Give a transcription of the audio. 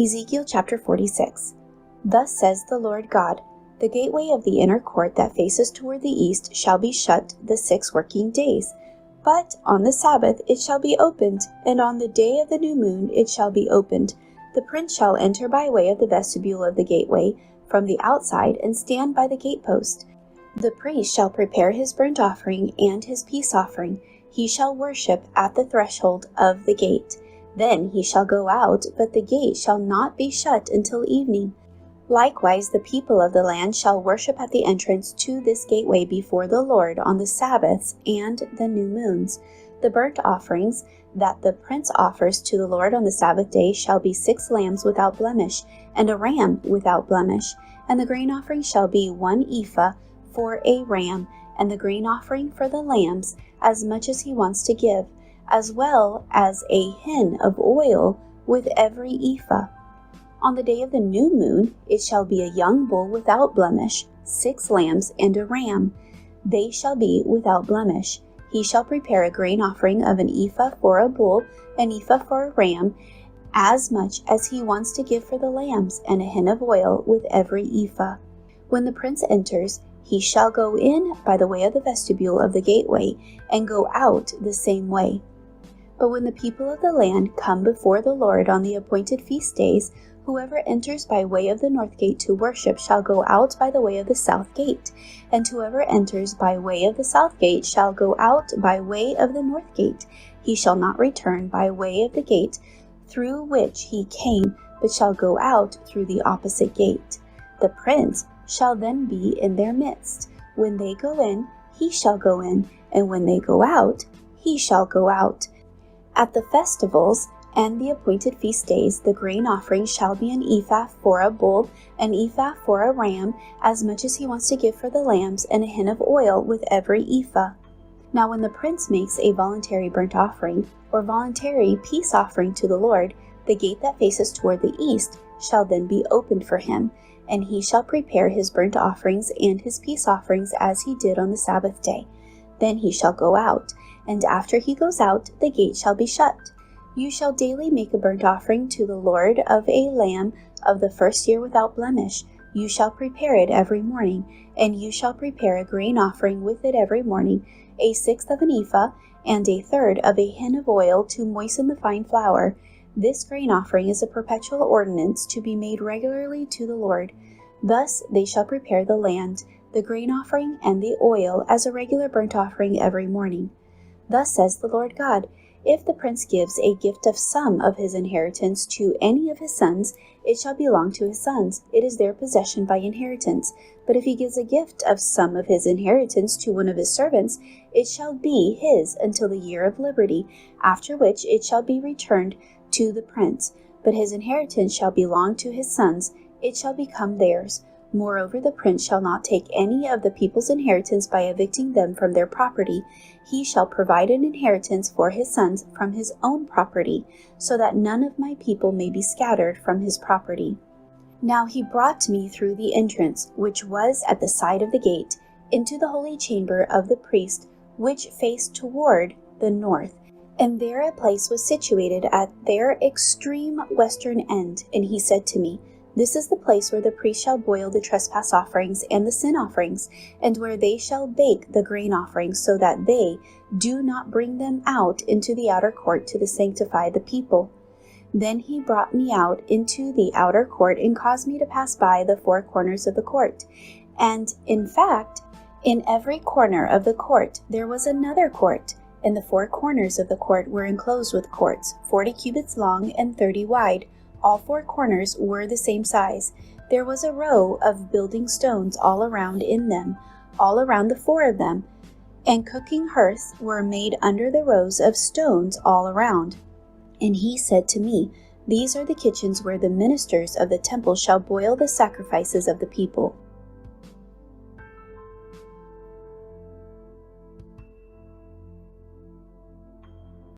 Ezekiel chapter 46. Thus says the Lord God, the gateway of the inner court that faces toward the east shall be shut the 6 working days. But on the Sabbath it shall be opened, and on the day of the new moon it shall be opened. The prince shall enter by way of the vestibule of the gateway from the outside and stand by the gatepost. The priest shall prepare his burnt offering and his peace offering. He shall worship at the threshold of the gate. Then he shall go out, but the gate shall not be shut until evening. Likewise the people of the land shall worship at the entrance to this gateway before the Lord on the Sabbaths and the new moons. The burnt offerings that the prince offers to the Lord on the Sabbath day shall be 6 lambs without blemish, and a ram without blemish. And the grain offering shall be 1 ephah for a ram, and the grain offering for the lambs, as much as he wants to give, as well as a hin of oil with every ephah. On the day of the new moon it shall be a young bull without blemish, 6 lambs and a ram. They shall be without blemish. He shall prepare a grain offering of an ephah for a bull, an ephah for a ram, as much as he wants to give for the lambs, and a hin of oil with every ephah. When the prince enters, he shall go in by the way of the vestibule of the gateway, and go out the same way. But when the people of the land come before the Lord on the appointed feast days, whoever enters by way of the north gate to worship shall go out by the way of the south gate, and whoever enters by way of the south gate shall go out by way of the north gate. He shall not return by way of the gate through which he came, but shall go out through the opposite gate. The prince shall then be in their midst. When they go in, he shall go in, and when they go out, he shall go out. At the festivals and the appointed feast days, the grain offering shall be an ephah for a bull, an ephah for a ram, as much as he wants to give for the lambs, and a hin of oil with every ephah. Now when the prince makes a voluntary burnt offering, or voluntary peace offering to the Lord, the gate that faces toward the east shall then be opened for him, and he shall prepare his burnt offerings and his peace offerings as he did on the Sabbath day. Then he shall go out, and after he goes out, the gate shall be shut. You shall daily make a burnt offering to the Lord of a lamb of the first year without blemish. You shall prepare it every morning, and you shall prepare a grain offering with it every morning, 1/6 of an ephah, and 1/3 of a hin of oil to moisten the fine flour. This grain offering is a perpetual ordinance to be made regularly to the Lord. Thus they shall prepare the land, the grain offering, and the oil as a regular burnt offering every morning. Thus says the Lord God, if the prince gives a gift of some of his inheritance to any of his sons, it shall belong to his sons. It is their possession by inheritance. But if he gives a gift of some of his inheritance to one of his servants, it shall be his until the year of liberty, after which it shall be returned to the prince. But his inheritance shall belong to his sons. It shall become theirs. Moreover, the prince shall not take any of the people's inheritance by evicting them from their property. He shall provide an inheritance for his sons from his own property, so that none of my people may be scattered from his property. Now he brought me through the entrance, which was at the side of the gate, into the holy chamber of the priest, which faced toward the north. And there a place was situated at their extreme western end. And he said to me, this is the place where the priest shall boil the trespass offerings and the sin offerings, and where they shall bake the grain offerings, so that they do not bring them out into the outer court to sanctify the people. Then he brought me out into the outer court and caused me to pass by the 4 corners of the court. And in fact, in every corner of the court there was another court, and the 4 corners of the court were enclosed with courts, 40 cubits long and 30 wide. All 4 corners were the same size. There was a row of building stones all around in them, all around the 4 of them, and cooking hearths were made under the rows of stones all around. And he said to me, these are the kitchens where the ministers of the temple shall boil the sacrifices of the people.